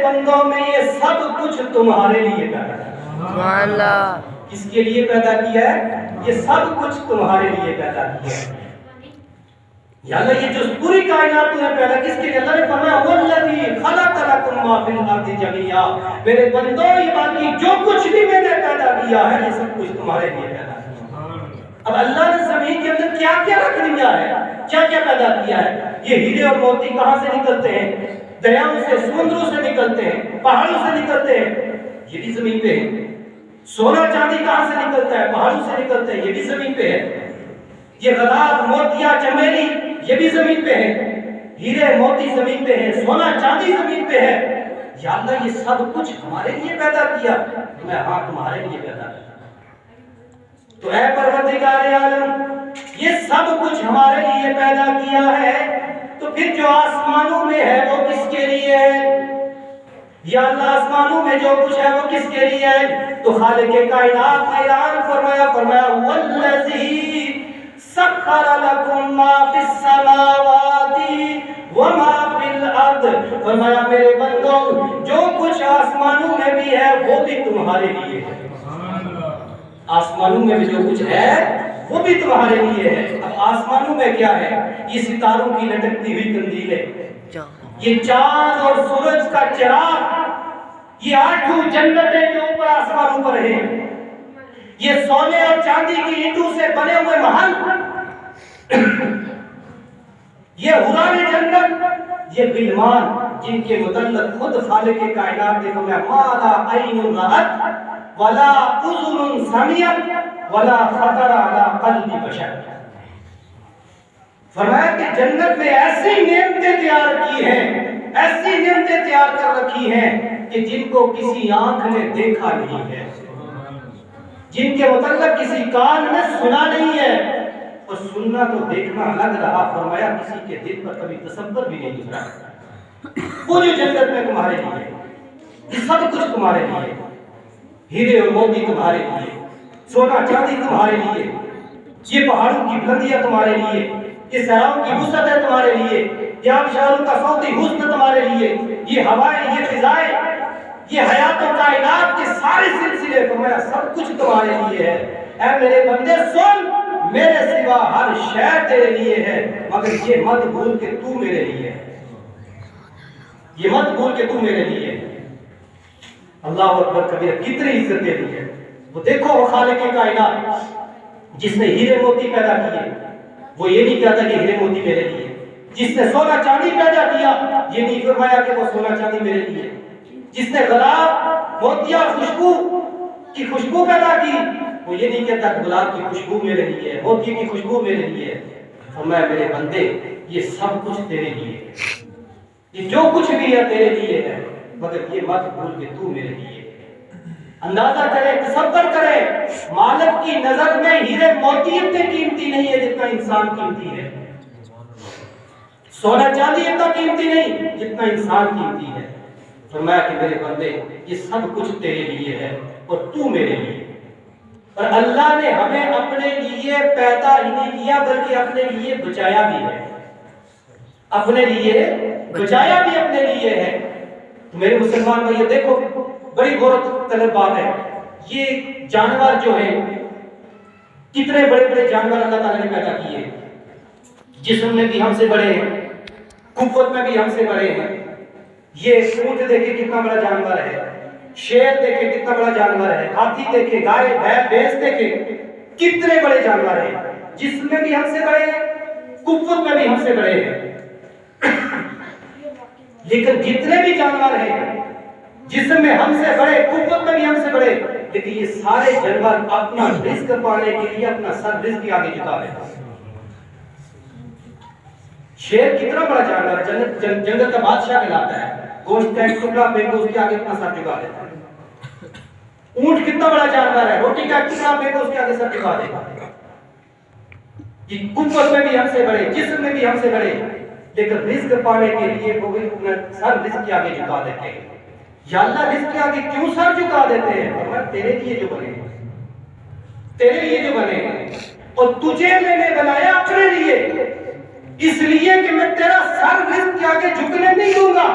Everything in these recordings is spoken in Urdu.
بندوں میں یہ سب کچھ تمہارے لیے پیدا کیا۔ سبحان اللہ۔ کس کے لیے پیدا کیا ہے؟ یہ سب کچھ تمہارے لیے پیدا کیا ہے۔ یا اللہ یہ جو پوری کائنات نے پیدا کس کے لیے؟ اللہ نے فرمایا والذی خلق لکم ما فی الارض جميعا، میرے بندوں یہ باقی جو کچھ بھی میں نے پیدا کیا ہے یہ سب کچھ تمہارے لیے پیدا کیا۔ اب اللہ نے زمین کے اندر کیا کیا رکھ دیا ہے، کیا کیا پیدا کیا ہے؟ یہ ہیرے اور موتی کہاں سے نکلتے ہیں؟ دریاؤں سے، سمندروں سے نکلتے ہیں، پہاڑوں سے نکلتے ہیں، یہ بھی زمین پہ ہے۔ سونا چاندی کہاں سے نکلتا ہے؟ پہاڑوں سے نکلتے ہیں، یہ بھی زمین پہ ہے۔ یہ غلات، موتیا، چمیلی یہ بھی زمین پہ ہے۔ ہیرے موتی زمین پہ ہے، سونا چاندی زمین پہ ہے۔ یا اللہ یہ سب کچھ ہمارے لیے پیدا کیا؟ میں ہاں تمہارے لیے پیدا کیا۔ تو اے پروردگار عالم یہ سب کچھ ہمارے لیے پیدا کیا ہے، تو پھر جو آسمانوں میں ہے وہ کس کے لیے ہے؟ یا اللہ آسمانوں میں جو کچھ ہے وہ کس کے لیے ہے؟ تو خالق کائنات نے اعلان فرمایا والذی سخر لکم ما فی السماوات وما فی الارض، فرمایا میرے بندوں جو کچھ آسمانوں میں بھی ہے وہ بھی تمہارے لیے ہے۔ آسمانوں میں بھی جو کچھ ہے وہ بھی تمہارے لیے ہے۔ اب آسمانوں میں کیا ہے؟ یہ ستاروں کی لٹکتی ہوئی قندیلیں، یہ چاند اور سورج کا چراغ، یہ 8 جنتیں جو اوپر آسمانوں پر ہیں، یہ سونے اور چاندی کی اینٹوں سے بنے ہوئے محل، یہ حوران جنت، یہ غلمان جن کے متعلق خود خالق کائنات نے فرمایا ما لا عین رأت ولا اذن سمعت ولا خطر علی قلب بشر، فرمایا کہ جنت میں ایسی نعمتیں تیار کی ہیں، ایسی نعمتیں تیار کر رکھی ہیں کہ جن کو کسی آنکھ نے دیکھا نہیں ہے، جن کے متعلق کسی کان میں سنا نہیں ہے، اور سننا تو دیکھنا الگ رہا، فرمایا کسی کے دل پر کبھی تصور بھی نہیں گزرا۔ وہ جو جنت میں تمہارے لیے، یہ سب کچھ تمہارے لیے، ہیرے اور موتی تمہارے لیے، سونا چاندی تمہارے لیے، یہ پہاڑوں کی بلندیاں تمہارے لیے، یہ صحراؤں کی وسعت ہے تمہارے لیے، یہ آبشاروں کا صوتی حسن تمہارے لیے، یہ ہوائیں، یہ فضائیں، یہ حیات و کائنات کے سارے سلسلے، فرمایا سب کچھ تمہارے لیے ہے۔ اے میرے بندے سن، میرے سوا ہر شے تیرے لیے ہے، مگر یہ مت بھول کہ تو میرے لیے ہے، یہ مت بھول کہ تو میرے لیے ہے۔ اللہ اکبر کبیر، کتنی عزت دے دی ہے۔ وہ دیکھو وہ خالق کائنات جس نے ہیرے موتی پیدا کیے، وہ یہ نہیں کہتا کہ ہیرے موتی میرے لیے، جس نے سونا چاندی پیدا کیا یہ نہیں فرمایا کہ وہ سونا چاندی میرے لیے، جس نے گلاب، موتیا، خوشبو کی خوشبو پیدا کی وہ یہ نہیں کہتا کہ گلاب کی خوشبو میرے لیے ہے، موتی کی خوشبو میرے لیے ہے۔ فرمایا میرے بندے یہ سب کچھ تیرے لیے ہے، یہ جو کچھ بھی ہے تیرے لیے ہے، مگر یہ مت بھول کہ تو میرے لیے ہے۔ اندازہ کرے، تصور کرے، مالک کی نظر میں ہیرے موتی اتنے قیمتی نہیں ہے جتنا انسان قیمتی ہے، سونا چاندی اتنا قیمتی نہیں جتنا انسان قیمتی ہے۔ فرمایا کہ میرے بندے یہ سب کچھ تیرے لیے ہے اور تو میرے لیے۔ اور اللہ نے ہمیں اپنے لیے پیدا ہی نہیں کیا بلکہ اپنے لیے بچایا بھی ہے، اپنے لیے بچایا بھی اپنے لیے ہے۔ تو میرے مسلمان بھائی دیکھو بڑی غور طلب بات ہے، یہ جانور جو ہیں کتنے بڑے بڑے جانور اللہ تعالیٰ نے پیدا کیے، جسم میں بھی ہم سے بڑے ہیں، قوت میں بھی ہم سے بڑے ہیں۔ یہ اونٹ دیکھے کتنا بڑا جانور ہے، شیر دیکھے کتنا بڑا جانور ہے، ہاتھی دیکھے، گائے، بھینس دیکھے، کتنے بڑے جانور ہیں، جسم میں بھی ہم سے بڑے ہیں، قوت میں بھی ہم سے بڑے ہیں۔ لیکن جتنے بھی جانور ہیں جسم میں ہم سے بڑے، قوت میں بھی ہم سے بڑے، لیکن یہ سارے جانور اپنا رزق پانے کے لیے اپنا سر رزق کے آگے جھکا دیتے ہیں۔ شیر کتنا بڑا جانور ہے، جنگل کا بادشاہ کہلاتا ہے، گوشت کا ایک ٹکڑا پھینکو اس کے آگے اپنا سر جھکا دیتا ہے۔ اونٹ کتنا بڑا جانور ہے، روٹی کا ایک ٹکڑا پھینکو اس کے آگے سر جھکا دیتا ہے۔ یہ قوت میں بھی ہم سے بڑے، جسم میں بھی ہم سے بڑے، لیکن رزق پانے کے لیے وہ بھی اپنا سر رزق کے آگے جھکا دیتے ہیں۔ یا اللہ رزق کے آگے کیوں سر جھکا دیتے ہیں؟ فرمایا تیرے لیے جو بنے ہیں، تیرے لیے جو بنے ہیں، اور تجھے میں نے بنایا اپنے لیے، اس لیے کہ میں تیرا سر رزق کے آگے جھکنے نہیں دوں گا۔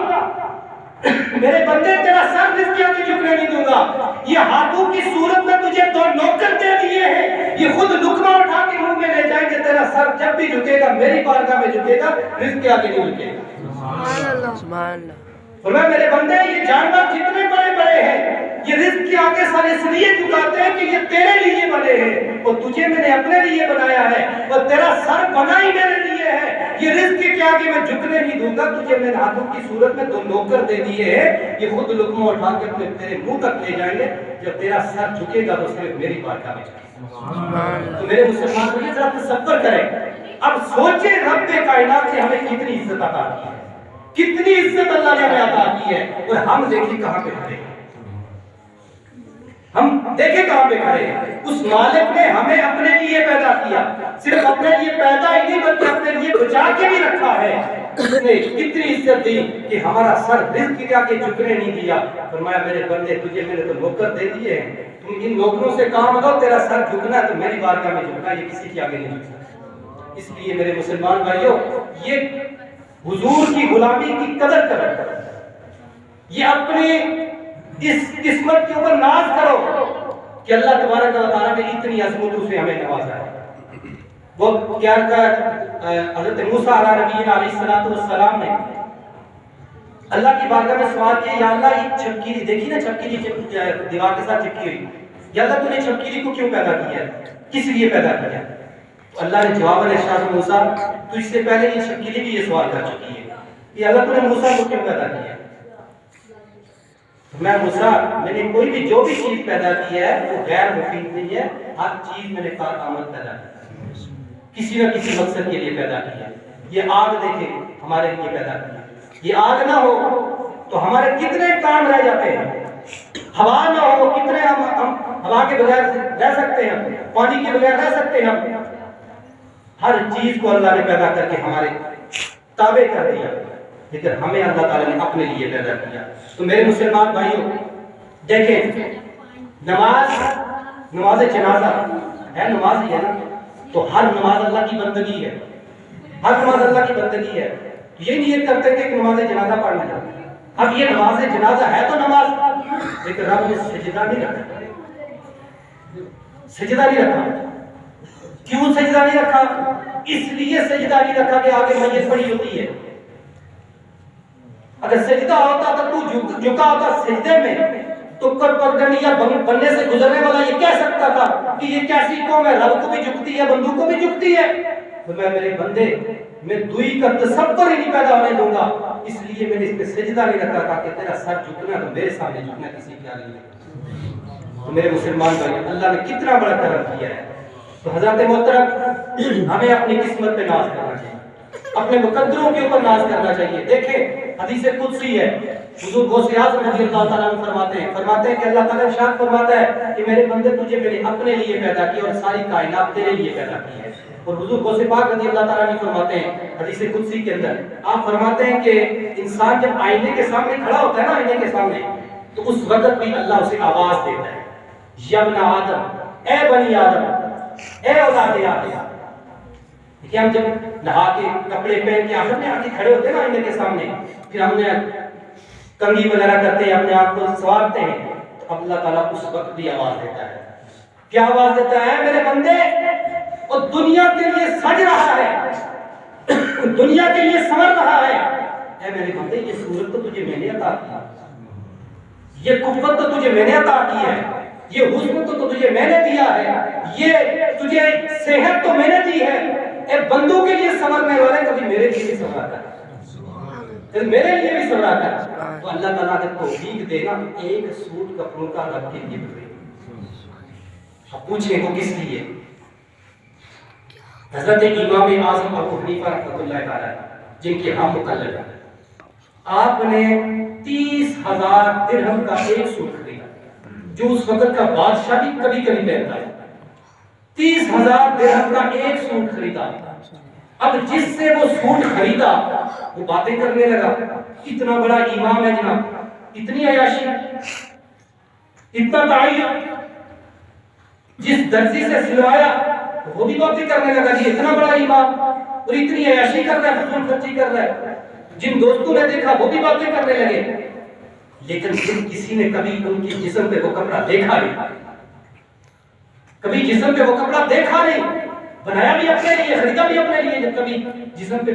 میرے بندے تیرا سر رزق کے آگے جھکنے نہیں دوں گا. یہ ہاتھوں کی صورت میں تجھے دو نوکر دے دیے ہیں, یہ خود لقمہ اٹھا کے منہ میں لے جائیں گے. تیرا سر جب بھی جھکے گا میری بارگاہ میں جھکے گا, رزق کے آگے نہیں جھکے گا. سبحان اللہ. فرمایا میرے بندے یہ جانور جتنے بڑے بڑے ہیں یہ رزق کے آگے سر اس لیے جھکاتے ہیں کہ یہ تیرے لیے بنے ہیں اور تجھے میں نے اپنے لیے بنایا ہے, اور تیرا سر بنا ہی میرے لیے ہے. یہ رزق کے آگے میں جھکنے نہیں دوں گا. تجھے میں ہاتھوں کی صورت میں دو نوکر دے دیے ہیں, یہ خود لقمہ اٹھا کے اپنے تیرے منہ تک لے جائیں گے. جب تیرا سر جھکے گا تو صرف میری بارگاہ میں جائے گا. تو میرے مسلمان کو یہ ذرا تصور کریں. اب سوچیں رب کائنات نے ہمیں کتنی عزت عطا کی ہے, کتنی عزت اللہ نے ہمیں عطا کی ہے, اور ہم دیکھیں کہاں پہ کھڑے ہیں. ہم دیکھیں کہاں پہ کھڑے ہیں. اس مالک نے ہمیں اپنے لیے پیدا کیا, صرف اپنے لیے پیدا ہی نہیں بلکہ اپنے لیے بچا کے بھی رکھا ہے. اس نے کتنی عزت دی کہ ہمارا سر رزق کے آگے جھکنے نہیں دیا. فرمایا میرے بندے تجھے میں نے تو نوکر دے دیے ہیں, تم ان نوکروں سے کام لو, تیرا سر جھکنا ہے تو میری بارگاہ میں جھکنا, یہ کسی کے آگے نہیں جھک سکتا. اس لیے میرے مسلمان بھائیوں یہ حضور کی غلامی کی قدر کرو, یہ اپنے اس قسمت کے اوپر ناز کرو کہ اللہ تبارک و تعالیٰ نے اتنی عظمتوں سے ہمیں نوازا ہے. وہ کیا حضرت موسیٰ علیہ السلام نے اللہ کی بارگاہ میں سوال کیا, یا اللہ یہ چھپکیلی دیکھی نا, چھپکیلی دیوار کے ساتھ چپکی ہوئی, یا اللہ تو نے چھپکیلی کو کیوں پیدا کیا ہے, کس لیے پیدا کیا؟ تو اللہ نے جواب میں ارشاد موسیٰ تو اس سے پہلے یہ چھپکیلی بھی یہ سوال کر چکی ہے کہ اللہ تو نے موسیٰ کو کیوں پیدا کیا ہے. میں موسیٰ میں نے کوئی بھی جو بھی چیز پیدا کی ہے وہ غیر مفید نہیں ہے, ہر چیز میں نے کارآمد پیدا کی ہے, کسی نہ کسی مقصد کے لیے پیدا کی ہے. یہ آگ دیکھیں ہمارے لیے پیدا کی ہے, یہ آگ نہ ہو تو ہمارے کتنے کام رہ جاتے ہیں. ہوا نہ ہو کتنے ہم ہوا کے بغیر رہ سکتے ہیں, پانی کے بغیر رہ سکتے ہیں. ہر چیز کو اللہ نے پیدا کر کے ہمارے تابع کر دیا, لیکن ہمیں اللہ تعالیٰ نے اپنے لیے پیدا کیا. تو میرے مسلمان بھائیوں دیکھیں, نماز جنازہ ہے, نماز ہی ہے نا, تو ہر نماز اللہ کی بندگی ہے, ہر نماز اللہ کی بندگی ہے. یہ نیت کرتے تھے کہ نماز جنازہ پڑھنا ہے. اب یہ نماز جنازہ ہے تو نماز, لیکن رب نے سجدہ نہیں رکھا, سجدہ نہیں رکھا. کیوں سجدہ نہیں رکھا؟ اس لیے سجدہ نہیں رکھا کہ آگے میت پڑی ہوتی ہے. اگر سجدہ ہوتا تو تو جھکا ہوتا سجدے میں تو پگڈنڈی یا بننے سے گزرنے والا یہ کہہ سکتا تھا کہ یہ کیسی قوم ہے, رب کو بھی جھکتی ہے, بندوں کو بھی جھکتی ہے. تو میں میرے بندے میں دوئی کا تصور ہی نہیں پیدا ہونے دوں گا, اس لیے میں نے اس پہ سجدہ نہیں رکھا تھا کہ تیرا سر جھکنا تو میرے سامنے جھکنا, کسی کے آگے نہیں. تو میرے مسلمان بھائی اللہ نے کتنا بڑا کرم کیا ہے. تو حضرت محترم ہمیں اپنی قسمت پہ ناز کرنا چاہیے, اپنے مقدروں کے اوپر ناز کرنا چاہیے. دیکھیں حدیث قدسی ہے, حضور غوث اعظم رضی اللہ تعالیٰ عنہ فرماتے ہیں کہ اللہ تعالیٰ ارشاد فرماتا ہے کہ میرے بندے تجھے میں نے اپنے لیے پیدا کیا اور ساری کائنات تیرے لیے پیدا کی ہے. اور حضور غوث پاک رضی اللہ تعالیٰ عنہ فرماتے ہیں حدیث قدسی کے اندر, آپ فرماتے ہیں کہ انسان جب آئینے کے سامنے کھڑا ہوتا ہے نا, آئینے کے سامنے, تو اس وقت بھی اللہ اسے آواز دیتا ہے, یا ابن آدم, اے بنی آدم, اے اولاد آدم. کہ ہم جب نہا کے کپڑے پہن کے آخر میں آ کے کھڑے ہوتے ہیں نا آئینے کے سامنے, پھر ہم نے کنگھی وغیرہ کرتے ہیں, اپنے آپ کو سنوارتے ہیں, تو اللہ تعالیٰ اس وقت بھی آواز دیتا ہے. کیا آواز دیتا ہے؟ میرے بندے اور دنیا کے لیے سج رہا ہے, دنیا کے لیے سنور رہا ہے, اے میرے بندے یہ صورت تو تجھے میں نے عطا کی, یہ قوت تو تجھے میں نے عطا کی ہے, یہ حسن تو تجھے میں نے دیا ہے, یہ تجھے صحت تو میں نے دی ہے. اے بندوں کے لیے سنورنے والے کبھی میرے لیے بھی سنورا کر, میرے لیے بھی سنورا کر. تو اللہ تعالیٰ نے توفیق دے گا ایک سوٹ کپڑوں کا رب کے لیے بنے. اب پوچھیں وہ کس لیے؟ حضرت امام اعظم ابو حنیفہ رحمۃ اللہ تعالیٰ جن کے ہم مقلد ہیں, آپ نے 30,000 درہم کا ایک سوٹ خریدا, جو اس وقت کا بادشاہ بھی کبھی کبھی پہنتا ہے. 30,000 درہم کا ایک سوٹ خریدا. اب جس سے وہ سوٹ خریدا وہ باتیں کرنے لگا, اتنا بڑا امام ہے جناب, اتنی عیاشی, اتنا تعین, جس درزی سے سلوایا وہ بھی باتیں کرنے لگا, جی اتنا بڑا امام اور اتنی عیاشی کر رہا ہے, فضول خرچی کر رہا ہے. جن دوستوں نے دیکھا وہ بھی باتیں کرنے لگے. لیکن پھر کسی نے کبھی ان کی جسم پہ وہ کپڑا دیکھا نہیں، کبھی جسم پہ وہ کپڑا دیکھا نہیں، بنایا بھی اپنے لیے، خریدا بھی اپنے لیے، جب کبھی جسم پہ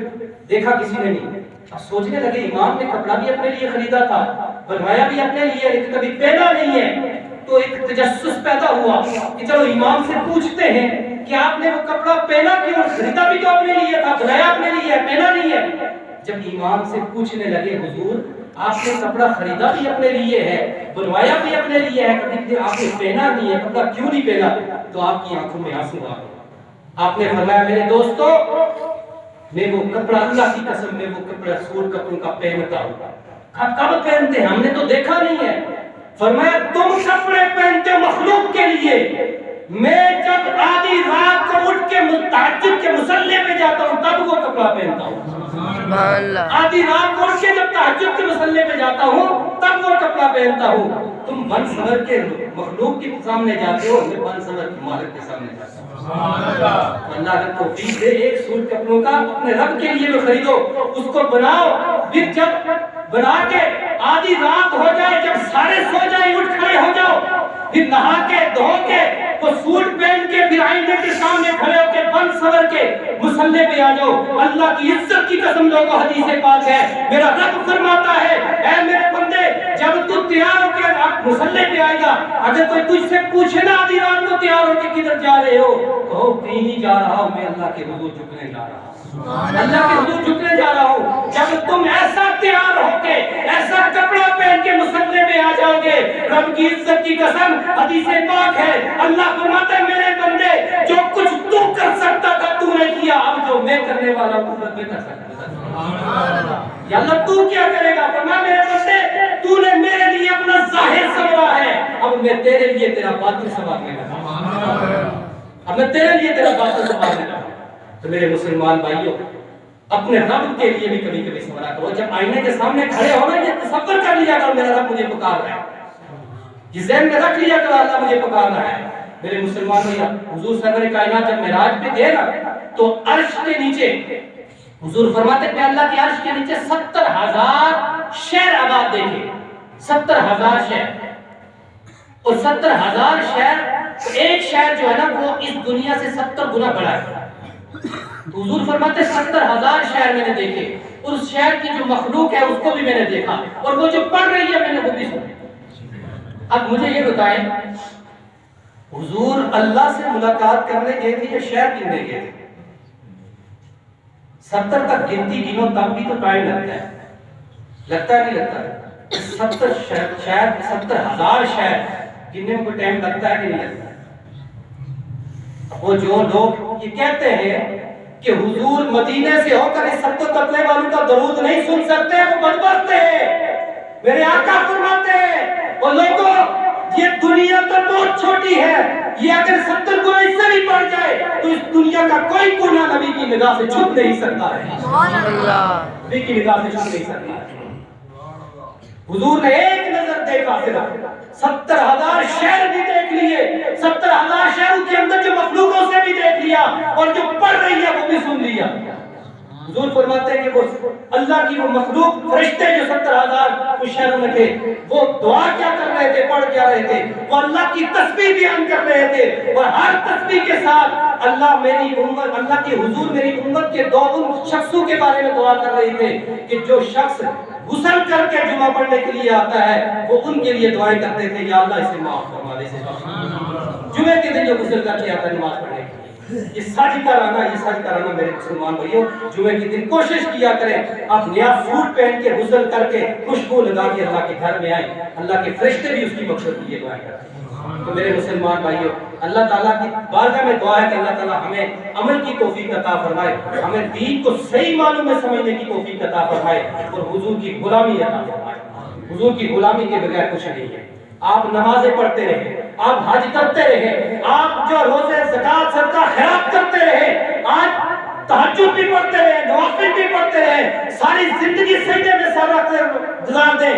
دیکھا کسی نے نہیں۔ اب سوچنے لگے امام نے کپڑا بھی اپنے لیے خریدا تھا، بنوایا بھی اپنے لیے، لیکن کبھی پہنا نہیں ہے۔ تو ایک تجسس پیدا ہوا کہ چلو امام سے پوچھتے ہیں کہ آپ نے وہ کپڑا پہنا کیوں؟ خریدا بھی تو اپنے لیے تھا، بنایا اپنے لیے، پہنا نہیں ہے۔ جب امام سے پوچھنے لگے حضور آپ نے کپڑا خریدا بھی اپنے لیے ہے، بنوایا بھی اپنے لیے ہے، کبھی آپ نے پہنا نہیں ہے، کپڑا کیوں نہیں پہنا؟ تو آپ کی آنکھوں میں آنسو آ گئے۔ آپ نے فرمایا میرے دوستو، میں وہ کپڑا اللہ کی قسم میں وہ کپڑا سوٹ کپڑوں کا پہنتا ہوں۔ کب پہنتے ہیں؟ ہم نے تو دیکھا نہیں ہے۔ فرمایا تم کپڑے پہنتے مخلوق کے لیے، میں جب آدھی رات کو اٹھ کے تہجد کے مصلی پہ جاتا ہوں تب وہ کپڑا پہنتا ہوں۔ آدھی رات کو اٹھ کے جب تہجد کے مصلی پہ جاتا ہوں تب وہ کپڑا پہنتا ہوں۔ تم بن سور کے مخلوق کے سامنے جاتے ہو، میں بن سور کے مالک کے سامنے جاتا ہوں۔ اللہ نے توفیق دے ایک سوٹ کپڑوں کا اپنے رب کے لیے بھی خریدو، اس کو بناؤ، پھر جب بنا کے آدھی رات ہو جائے، جب سارے سو جائیں، اٹھ کھڑے ہو جاؤ، پھر نہا کے دھو کے وہ سوٹ پہن کے پھر آئینے کے سامنے کھڑے ہو کے بن سور کے مصلی پہ آ جاؤ۔ اللہ کی عزت کی قسم لوگوں، حدیث پاک ہے میرا رب فرماتا ہے اے میرے بندے جب تو تیار ہو کے مصلی پہ آئے گا، اگر کوئی تجھ سے پوچھے نا آدھی رات کو تیار ہو کے کدھر جا رہے ہو، کہو کہیں نہیں جا رہا ہوں، میں اللہ کے حضور جھکنے جا رہا ہوں، اللہ کے حضور جھکنے جا رہا ہوں۔ جب تم ایسا تیار ہو کے ایسا کپڑا پہن کے مصلی میں آ جاؤ گے، رب کی عزت کی قسم حدیث پاک ہے اللہ فرماتا ہے میرے بندے جو کچھ تو کر سکتا تھا تو نے کیا، اب جو میں کرنے والا ہوں وہ میں کر سکتا تھا۔ یا اللہ تو کیا کرے گا؟ فرمایا میرے بندے تو نے میرے لیے اپنا ظاہر سنوارا ہے، اب میں تیرے لیے تیرا باطن سنوارنے لگا، اب میں تیرے لیے تیرا باطن سنوارنے لگا۔ تو میرے مسلمان بھائیوں اپنے رب کے لیے بھی کبھی کبھی سوال کرو، جب آئینے کے سامنے کھڑے ہو نا یہ تصور کر لیا کرو میرا رب مجھے پکار رہا ہے، یہ ذہن میں رکھ لیا کرو اللہ مجھے پکار رہا ہے۔ میرے مسلمان بھائیوں حضور سرور کائنات جب معراج پہ گئے نا تو عرش کے نیچے حضور فرماتے ہیں کہ اللہ کے عرش کے نیچے 70,000 شہر آباد دیکھے، 70,000 شہر، اور 70,000 شہر ایک شہر جو ہے نا وہ اس دنیا سے 70 گنا بڑا ہے۔ حضور فرماتے 70,000 شہر میں نے دیکھے، اور اس شہر کی جو مخلوق ہے اس کو بھی میں نے دیکھا، اور وہ جو پڑھ رہی ہے میں نے وہ بھی سنی۔ اب مجھے یہ بتائیں حضور اللہ سے ملاقات کرنے گئے تھے یا شہر گننے گئے تھے؟ 70 تک گنتی گنو تب بھی تو ٹائم لگتا ہے، لگتا ہے نہیں لگتا؟ 70 شہر 70,000 شہر گننے میں کوئی ٹائم لگتا ہے کہ نہیں لگتا؟ وہ جو لوگ یہ کہتے ہیں کہ حضور مدینے سے ہو کر اس 70 قتلے والوں کا درود نہیں سن سکتے، وہ بدبخت ہیں۔ میرے آقا فرماتے ہیں وہ لوگوں یہ دنیا تو بہت چھوٹی ہے، یہ اگر 70 گنا اس سے بھی بڑھ جائے تو اس دنیا کا کوئی کونا نبی کی نگاہ سے چھپ نہیں سکتا ہے، سبحان اللہ، نبی کی نگاہ سے چھپ نہیں سکتا ہے۔ حضور نے ایک نظر دیکھا، صرف 70,000 شہر بھی دیکھ لیے، 70,000 شہروں کے اندر جو مخلوقوں سے بھی دیکھ لیا، اور جو پڑھ رہی ہے وہ بھی سن لیا۔ حضور فرماتے ہیں کہ وہ اللہ کی وہ مخلوق فرشتے جو 70,000 اس شہروں میں تھے وہ دعا کیا کر رہے تھے، پڑھ کیا رہے تھے؟ وہ اللہ کی تسبیح بیان کر رہے تھے، اور ہر تسبیح کے ساتھ اللہ میری امت، اللہ کے حضور میری امت کے دو ان شخصوں کے بارے میں دعا کر رہے تھے کہ جو شخص غسل کر کے جمعہ پڑھنے کے لیے آتا ہے وہ ان کے لیے دعائیں کرتے تھے یا اللہ اسے معاف فرما دے، اسے بخش دے۔ جمعے کے دن جو غسل کر کے آتا ہے نماز پڑھنے کے لیے، یہ سچ کرانا میرے مسلمان بھائیوں جمعے کے دن کوشش کیا کریں، آپ نیا سوٹ پہن کے غسل کر کے خوشبو لگا کے اللہ کے گھر میں آئیں، اللہ کے فرشتے بھی اس کی مقصد کے لیے دعائیں کرتے ہیں۔ تو میرے مسلمان بھائیوں اللہ تعالیٰ کی بارگاہ میں دعا ہے کہ اللہ تعالیٰ ہمیں عمل کی توفیق عطا فرمائے، ہمیں دین کو صحیح معلوم میں سمجھنے کی توفیق عطا فرمائے، اور حضور کی غلامی عطا فرمائے۔ حضور کی غلامی کے بغیر کچھ نہیں ہے۔ آپ نمازیں پڑھتے رہے، آپ حج کرتے رہے، آپ جو روزے زکات صدقہ خیرات کرتے رہے، آج تہجد بھی پڑھتے رہے، نوافل بھی پڑھتے رہے، ساری زندگی سجدے میں سر رکھ کر گزار دیں،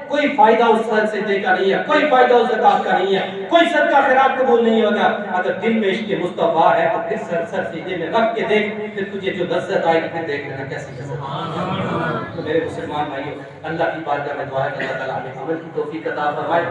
کوئی فائدہ اس سجدے کا نہیں ہے، کوئی فائدہ اس زکات کا نہیں ہے، کوئی صدقہ خیرات قبول نہیں ہوگا۔ اگر دل میں عشق مصطفیٰ ہے تو پھر سر سجدے میں رکھ کے دیکھ، پھر تجھے جو لذت آئے گی پھر دیکھ لینا کیسی لذت آئے گی۔ تو میرے مسلمان بھائیوں، اللہ کی بارگاہ میں دعا ہے کہ اللہ تعالیٰ ہمیں عمل کی توفیق عطا فرمائے۔